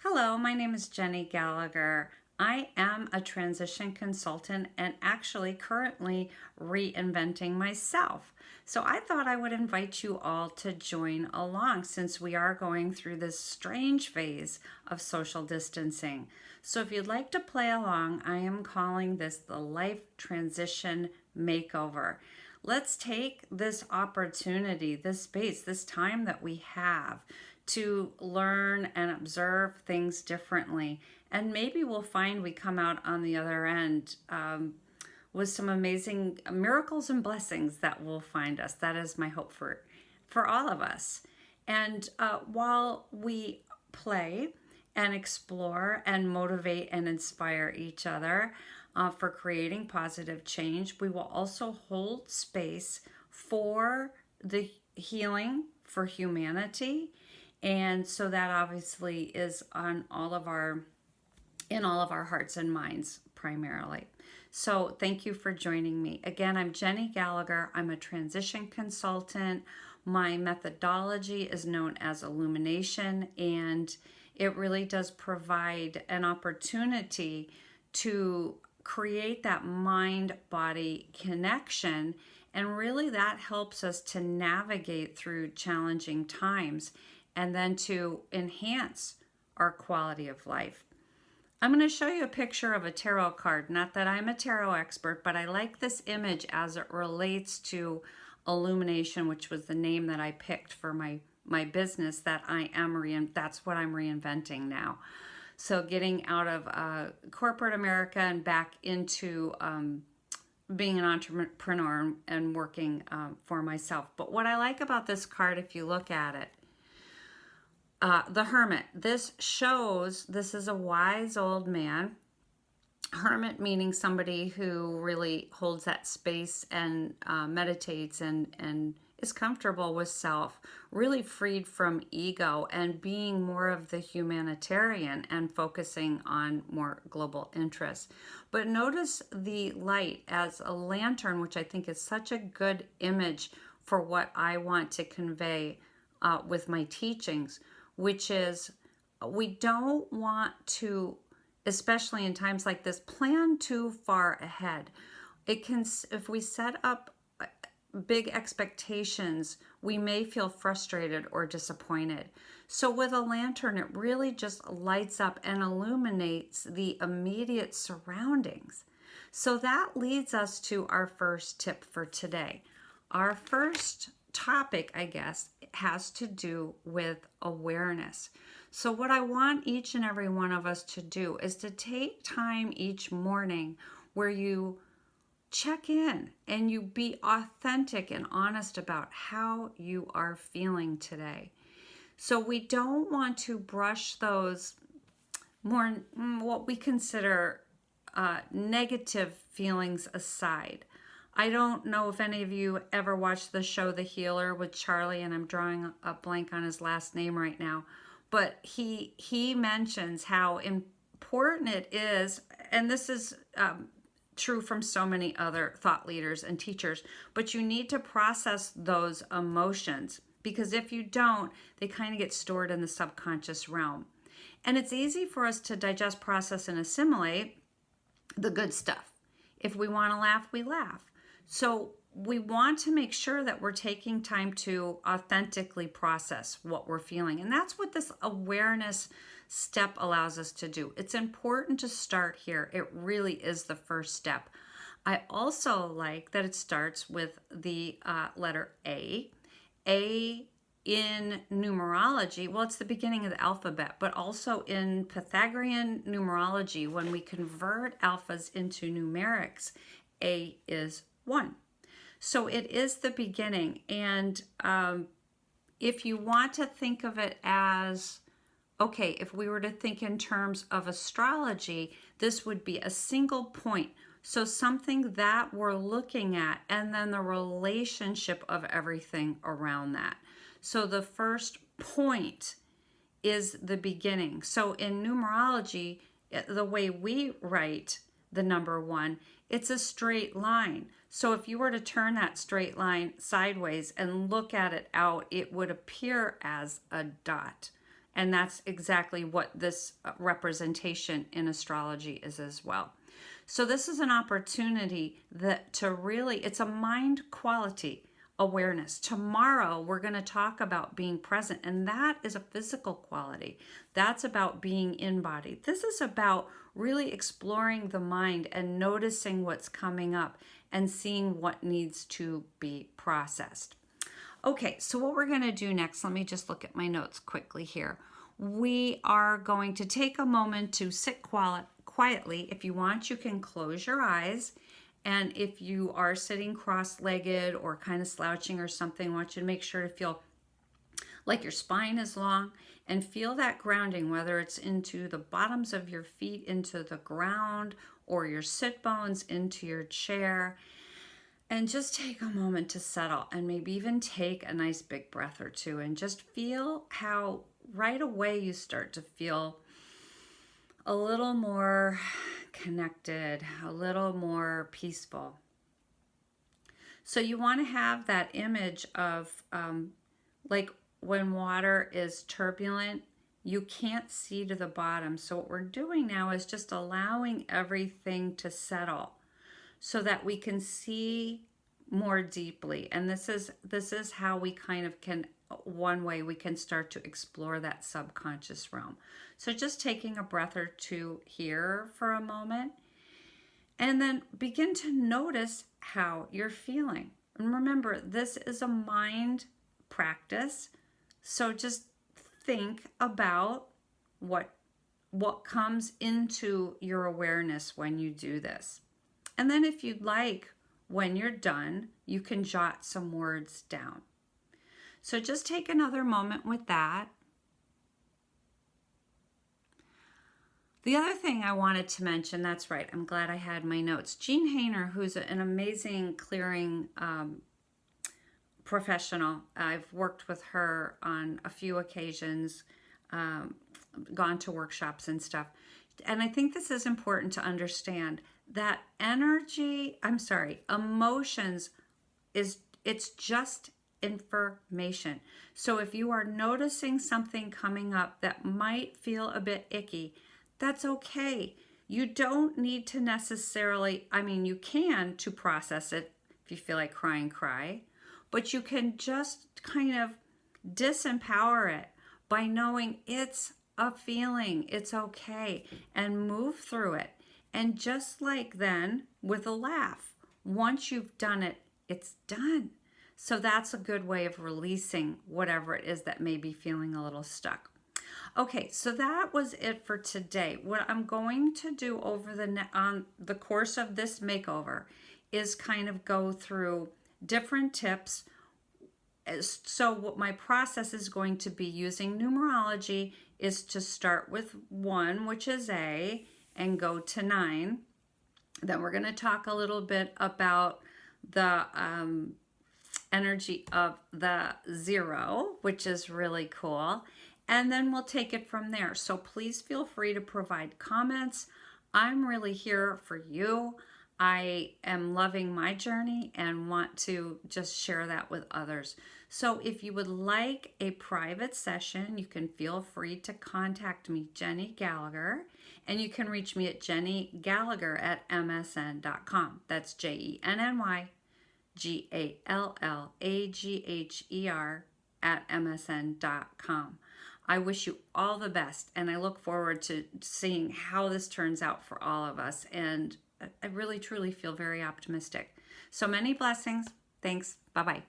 Hello, my name is Jenny Gallagher. I am a transition consultant and actually currently reinventing myself. So I thought I would invite you all to join along since we are going through this strange phase of social distancing. So if you'd like to play along, I am calling this the Life Transition Makeover. Let's take this opportunity, this space, this time that we have to learn and observe things differently. And maybe we'll find we come out on the other end with some amazing miracles and blessings that will find us. That is my hope for all of us. And while we play and explore and motivate and inspire each other for creating positive change, we will also hold space for the healing for humanity, and so that obviously is on in all of our hearts and minds primarily. So thank you for joining me. Again, I'm Jenny Gallagher. I'm a transition consultant. My methodology is known as illumination, and it really does provide an opportunity to create that mind-body connection, and really that helps us to navigate through challenging times and then to enhance our quality of life. I'm going to show you a picture of a tarot card. Not that I'm a tarot expert, but I like this image as it relates to illumination, which was the name that I picked for my business that that's what I'm reinventing now. So getting out of corporate America and back into being an entrepreneur and working for myself. But what I like about this card, if you look at it, the Hermit. This is a wise old man. Hermit meaning somebody who really holds that space and meditates and is comfortable with self, really freed from ego and being more of the humanitarian and focusing on more global interests. But notice the light as a lantern, which I think is such a good image for what I want to convey with my teachings, which is we don't want to, especially in times like this, plan too far ahead. If we set up big expectations, we may feel frustrated or disappointed. So with a lantern, it really just lights up and illuminates the immediate surroundings. So that leads us to our first tip for today. Our first topic, I guess, has to do with awareness. So what I want each and every one of us to do is to take time each morning where you check in and you be authentic and honest about how you are feeling today. So we don't want to brush those more what we consider negative feelings aside. I don't know if any of you ever watched the show The Healer with Charlie, and I'm drawing a blank on his last name right now, but he mentions how important it is, and this is true from so many other thought leaders and teachers, but you need to process those emotions, because if you don't, they kind of get stored in the subconscious realm. And it's easy for us to digest, process, and assimilate the good stuff. If we want to laugh, we laugh. So we want to make sure that we're taking time to authentically process what we're feeling. And that's what this awareness step allows us to do. It's important to start here. It really is the first step. I also like that it starts with the letter A. A in numerology, well, it's the beginning of the alphabet, but also in Pythagorean numerology, when we convert alphas into numerics, A is 1. So it is the beginning. And if you want to think of it as, okay, if we were to think in terms of astrology, this would be a single point. So something that we're looking at, and then the relationship of everything around that. So the first point is the beginning. So in numerology, the way we write the number 1, it's a straight line. So if you were to turn that straight line sideways and look at it out, it would appear as a dot. And that's exactly what this representation in astrology is as well. So this is an opportunity that to really, it's a mind quality awareness. Tomorrow we're going to talk about being present, and that is a physical quality. That's about being in body. This is about really exploring the mind and noticing what's coming up and seeing what needs to be processed. Okay, so what we're going to do next, let me just look at my notes quickly here. We are going to take a moment to sit quietly. If you want, you can close your eyes. And if you are sitting cross-legged or kind of slouching or something, I want you to make sure to feel like your spine is long and feel that grounding, whether it's into the bottoms of your feet, into the ground, or your sit bones into your chair. And just take a moment to settle and maybe even take a nice big breath or two and just feel how right away you start to feel a little more connected, a little more peaceful. So you want to have that image of like when water is turbulent, you can't see to the bottom. So what we're doing now is just allowing everything to settle so that we can see more deeply. And this is how we kind of can, one way we can start to explore that subconscious realm. So just taking a breath or two here for a moment, and then begin to notice how you're feeling. And remember, this is a mind practice. So just think about what comes into your awareness when you do this. And then if you'd like, when you're done, you can jot some words down. So just take another moment with that. The other thing I wanted to mention, that's right, I'm glad I had my notes. Jean Hainer, who's an amazing clearing professional. I've worked with her on a few occasions, gone to workshops and stuff. And I think this is important to understand that emotions it's just information. So if you are noticing something coming up that might feel a bit icky, that's okay. You don't need to necessarily, you can to process it. If you feel like crying, cry. But you can just kind of disempower it by knowing it's a feeling, it's okay, and move through it. And just like then, with a laugh, once you've done it, it's done. So that's a good way of releasing whatever it is that may be feeling a little stuck. Okay, so that was it for today. What I'm going to do on the course of this makeover is kind of go through different tips. So what my process is going to be using numerology is to start with 1, which is A, and go to 9. Then we're going to talk a little bit about the energy of the 0, which is really cool. And then we'll take it from there. So please feel free to provide comments. I'm really here for you. I am loving my journey and want to just share that with others. So if you would like a private session, you can feel free to contact me, Jenny Gallagher, and you can reach me at jennygallagher@msn.com. That's JennyGallagher@msn.com. I wish you all the best, and I look forward to seeing how this turns out for all of us. And I really, truly feel very optimistic. So many blessings. Thanks. Bye-bye.